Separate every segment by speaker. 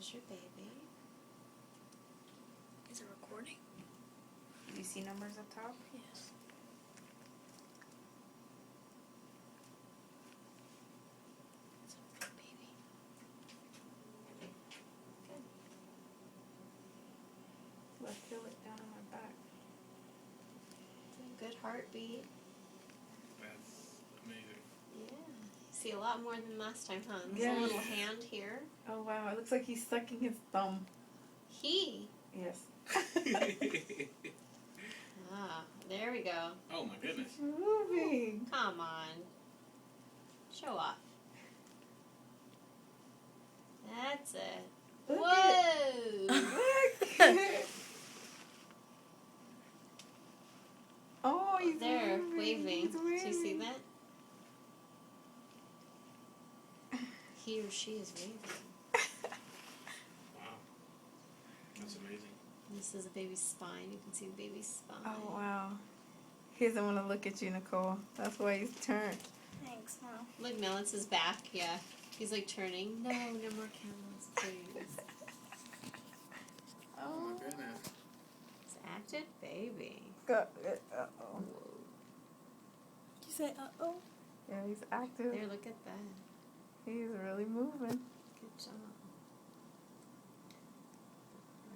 Speaker 1: There's your baby.
Speaker 2: Is it recording?
Speaker 3: Do you see numbers up top?
Speaker 2: Yes. It's a big baby.
Speaker 1: Good.
Speaker 3: I feel it down on my back.
Speaker 1: Good heartbeat.
Speaker 4: That's amazing.
Speaker 1: Yeah. See a lot more than last time, huh? There's
Speaker 3: Yes.
Speaker 1: a little hand here.
Speaker 3: Oh wow, it looks like he's sucking his thumb.
Speaker 1: He.
Speaker 3: Yes.
Speaker 1: Ah, there we go.
Speaker 4: Oh my goodness.
Speaker 3: It's moving.
Speaker 1: Come on. Show off. That's it.
Speaker 3: Look
Speaker 1: Whoa!
Speaker 3: Look. Oh, he's
Speaker 1: There,
Speaker 3: moving.
Speaker 1: waving.
Speaker 3: He's
Speaker 1: Do you see
Speaker 3: waving.
Speaker 1: that? He or she is waving.
Speaker 4: Wow. That's amazing.
Speaker 1: This is a baby's spine. You can see the baby's spine.
Speaker 3: Oh wow. He doesn't want to look at you, Nicole. That's why he's turned.
Speaker 2: Thanks, Mom.
Speaker 1: Look, now it's his back. Yeah. He's like turning. No more cameras, please.
Speaker 4: Oh my goodness.
Speaker 1: It's active baby.
Speaker 3: Uh-oh.
Speaker 2: You say uh-oh?
Speaker 3: Yeah, he's active.
Speaker 1: There, look at that.
Speaker 3: He's really moving.
Speaker 1: Good job.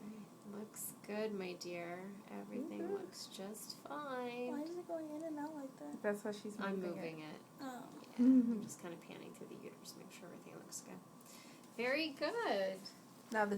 Speaker 1: Right. Looks good, my dear. Everything
Speaker 3: Mhm.
Speaker 1: looks just
Speaker 2: Why
Speaker 1: fine.
Speaker 2: is it going in and out like that?
Speaker 3: That's why she's moving.
Speaker 1: I'm moving it.
Speaker 2: Oh.
Speaker 1: Yeah.
Speaker 3: Mhm.
Speaker 1: I'm just kind of panning through the uterus, make sure everything looks good. Very good.
Speaker 3: Now the